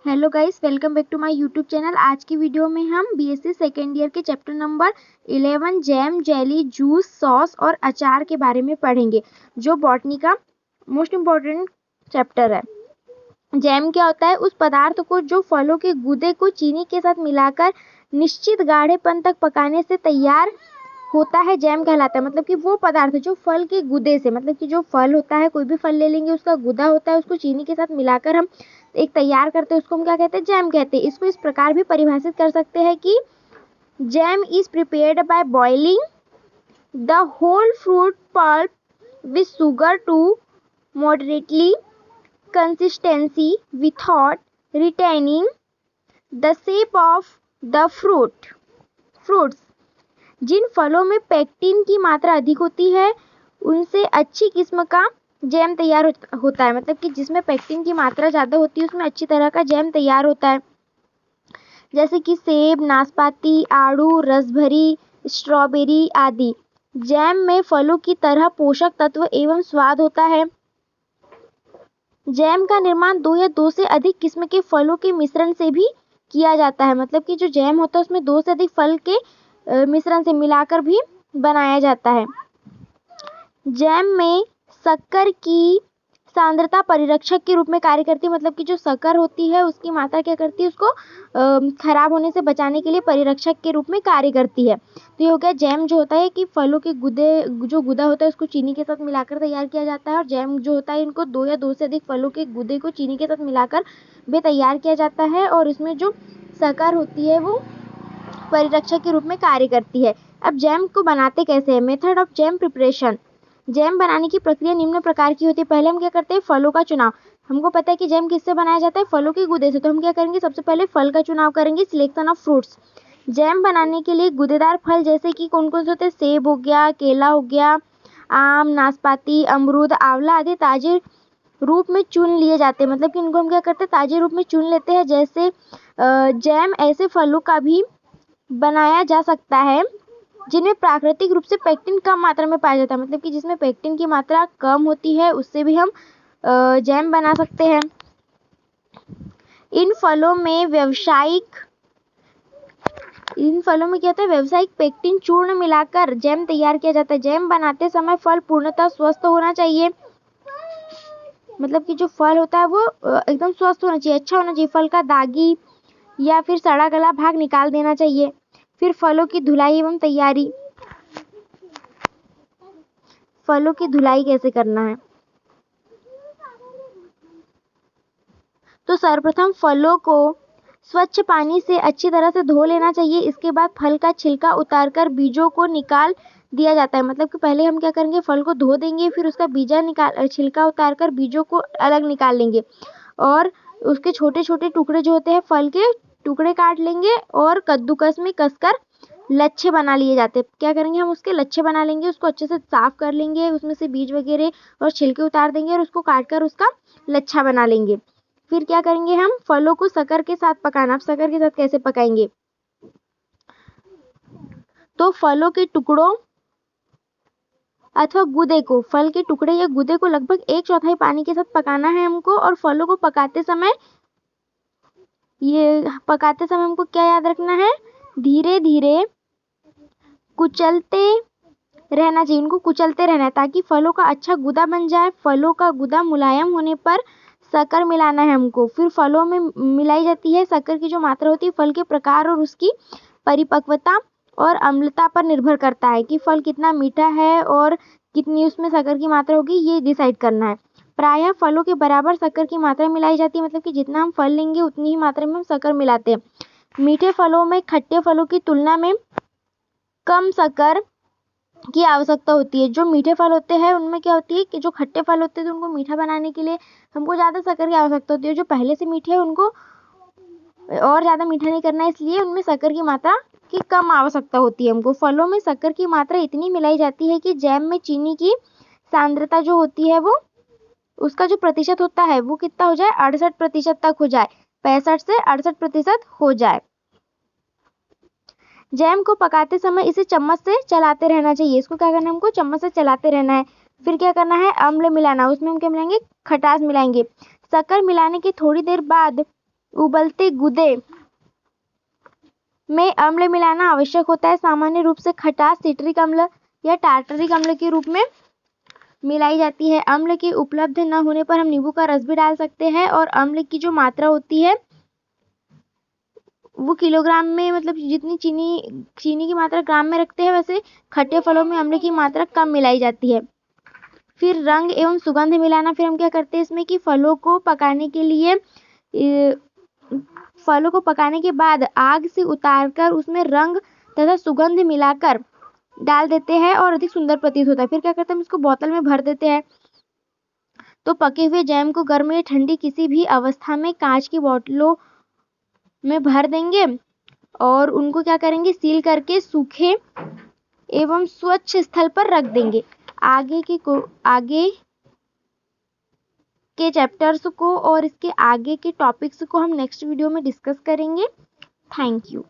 Hello guys, welcome back to my YouTube channel. आज की video में हम बीएससी सेकेंड ईयर के chapter number 11 jam, jelly, juice, sauce और अचार के बारे में पढ़ेंगे, जो बॉटनी का मोस्ट इम्पोर्टेंट चैप्टर है। जैम क्या होता है? उस पदार्थ को जो फलों के गूदे को चीनी के साथ मिलाकर निश्चित गाढ़ेपन तक पकाने से तैयार होता है, जैम कहलाता है। मतलब कि वो पदार्थ जो फल के गूदे से, मतलब कि जो फल होता है, कोई भी फल ले लेंगे, उसका गूदा होता है, उसको चीनी के साथ मिलाकर हम एक तैयार करते हैं, उसको हम क्या कहते हैं? जैम कहते हैं। इसको इस प्रकार भी परिभाषित कर सकते हैं कि jam is prepared by boiling the whole fruit pulp with sugar to moderately consistency without retaining the shape of the fruits। जिन फलों में पेक्टिन की मात्रा अधिक होती है, उनसे अच्छी किस्म का जैम तैयार होता है। मतलब कि जिसमें पेक्टिन की मात्रा ज़्यादा होती है, उसमें अच्छी तरह का जैम तैयार होता है। जैसे कि सेब, नाशपाती, आड़ू, रसभरी, स्ट्रॉबेरी आदि। जैम में फलों की तरह पोषक तत्व एवं स्वाद होता है। जैम का निर्माण दो या दो से अधिक किस्म के फलों के मिश्रण से भी किया जाता है। मतलब कि जो जैम होता है, उसमें दो से अधिक फल के मिश्रण से मिलाकर भी बनाया जाता है। जैम में शक्कर की सांद्रता परिरक्षक के रूप में कार्य करती है। मतलब कि जो शक्कर होती है, उसकी मात्रा क्या करती है? उसको खराब होने से बचाने के लिए परिरक्षक के रूप में कार्य करती है। तो ये हो गया जैम। जो होता है कि फलों के जो गूदा होता है, उसको चीनी के साथ मिलाकर तैयार किया जाता है। और जैम जो होता है, इनको दो या दो से अधिक फलों के गूदे को चीनी के साथ मिलाकर भी तैयार किया जाता है, और इसमें जो शक्कर होती है, वो परिरक्षक के रूप में कार्य करती है। अब जैम को बनाते कैसे हैं? Method of jam preparation. Jam बनाने की प्रक्रिया निम्न प्रकार की होती है। पहले हम क्या करते हैं? फलों का चुनाव। हमको पता है कि जैम किससे बनाया जाता है? फलों के गूदे से। तो हम क्या करेंगे? सबसे पहले फल का चुनाव करेंगे, सिलेक्शन ऑफ फ्रूट्स। जैम बनाने के लिए गूदेदार फल जैसे कि कौन कौन से होते हैं? सेब हो गया, केला हो गया, आम, नाशपाती, अमरूद, आंवला आदि ताजे रूप में चुन लिए जाते हैं। मतलब कि इनको हम क्या करते हैं? ताजे रूप में चुन लेते हैं। जैसे जैम ऐसे फलों का भी बनाया जा सकता है जिनमें प्राकृतिक रूप से पेक्टिन कम मात्रा में पाया जाता है। मतलब कि जिसमें पेक्टिन की मात्रा कम होती है, उससे भी हम जैम बना सकते हैं। इन फलों में क्या होता है? व्यावसायिक पेक्टिन चूर्ण मिलाकर जैम तैयार किया जाता है। जैम बनाते समय फल पूर्णतः स्वस्थ होना चाहिए। मतलब कि जो फल होता है, वो एकदम स्वस्थ होना चाहिए, अच्छा होना चाहिए। फल का दागी या फिर सड़ा गला भाग निकाल देना चाहिए। फिर फलों की धुलाई एवं तैयारी। फलों की धुलाई कैसे करना है? तो सर्वप्रथम फलों को स्वच्छ पानी से अच्छी तरह से धो लेना चाहिए। इसके बाद फल का छिलका उतारकर बीजों को निकाल दिया जाता है। मतलब कि पहले हम क्या करेंगे? फल को धो देंगे, फिर उसका छिलका उतारकर बीजों को अलग निकाल लेंगे, और उसके छोटे छोटे टुकड़े जो होते हैं, फल के टुकड़े काट लेंगे, और कद्दूकस में कसकर लच्छे बना लिए जाते हैं। क्या करेंगे? हम उसके लच्छे बना लेंगे, उसको अच्छे से साफ कर लेंगे, उसमें से बीज वगैरह और छिलके उतार देंगे, और उसको काट कर उसका लच्छा बना लेंगे। फिर क्या करेंगे? हम फलों को शक्कर के साथ पकाना। अब शक्कर के साथ कैसे पकाएंगे? तो फलों के टुकड़ों अथवा गूदे को, फल के टुकड़े या गूदे को लगभग 1/4 पानी के साथ पकाना है हमको। और फलों को पकाते समय हमको क्या याद रखना है? धीरे धीरे कुचलते रहना चाहिए। उनको कुचलते रहना है, ताकि फलों का अच्छा गूदा बन जाए। फलों का गूदा मुलायम होने पर शक्कर मिलाना है हमको। फिर फलों में मिलाई जाती है। शक्कर की जो मात्रा होती है, फल के प्रकार और उसकी परिपक्वता और अम्लता पर निर्भर करता है कि फल कितना मीठा है और कितनी उसमें शक्कर की मात्रा होगी, ये डिसाइड करना है। प्रायः फलों के बराबर शक्कर की मात्रा मिलाई जाती है। मतलब कि जितना हम फल लेंगे, उतनी ही मात्रा में हम शक्कर मिलाते हैं। मीठे फलों में खट्टे फलों की तुलना में कम शक्कर की आवश्यकता होती है। जो मीठे फल होते हैं, उनमें क्या होती है कि जो खट्टे फल होते हैं, तो उनको मीठा बनाने के लिए हमको ज़्यादा शक्कर की आवश्यकता होती है। जो पहले से मीठे हैं, उनको और ज़्यादा मीठा नहीं करना है, इसलिए उनमें शक्कर की मात्रा की कम आवश्यकता होती है हमको। फलों में शक्कर की मात्रा इतनी मिलाई जाती है कि जैम में चीनी की सांद्रता जो होती है, वो उसका जो प्रतिशत होता है, वो कितना हो जाए? 68% तक हो जाए। 65 से 68% हो जाए। जैम को पकाते समय इसे चम्मच से चलाते रहना चाहिए। इसको क्या करना है? हमको चम्मच से चलाते रहना है। फिर क्या करना है? अम्ल मिलाना। उसमें हम क्या मिलाएंगे? खटास मिलाएंगे। शक्कर मिलाने की थोड़ी देर बाद उबलते गुदे में अम्ल मिलाना आवश्यक होता है। सामान्य रूप से खटास सिट्रिक अम्ल या टार्टरिक अम्ल के रूप में मिलाई जाती है। अम्ल के उपलब्ध न होने पर हम नींबू का रस भी डाल सकते हैं। और अम्ल की जो मात्रा होती है वो किलोग्राम में, मतलब जितनी चीनी की मात्रा ग्राम में रखते हैं, वैसे खट्टे फलों में अम्ल की मात्रा कम मिलाई जाती है। फिर रंग एवं सुगंध मिलाना। फिर हम क्या करते हैं इसमें कि फलों को पकाने के बाद आग से उतारकर उसमें रंग तथा सुगंध मिलाकर डाल देते हैं और अधिक सुंदर प्रतीत होता है। फिर क्या करते हैं, हम इसको बोतल में भर देते हैं। तो पके हुए जैम को गर्म या ठंडी किसी भी अवस्था में कांच की बोतलों में भर देंगे और उनको क्या करेंगे, सील करके सूखे एवं स्वच्छ स्थल पर रख देंगे। आगे के चैप्टर्स को और इसके आगे के टॉपिक्स को हम नेक्स्ट वीडियो में डिस्कस करेंगे। Thank you.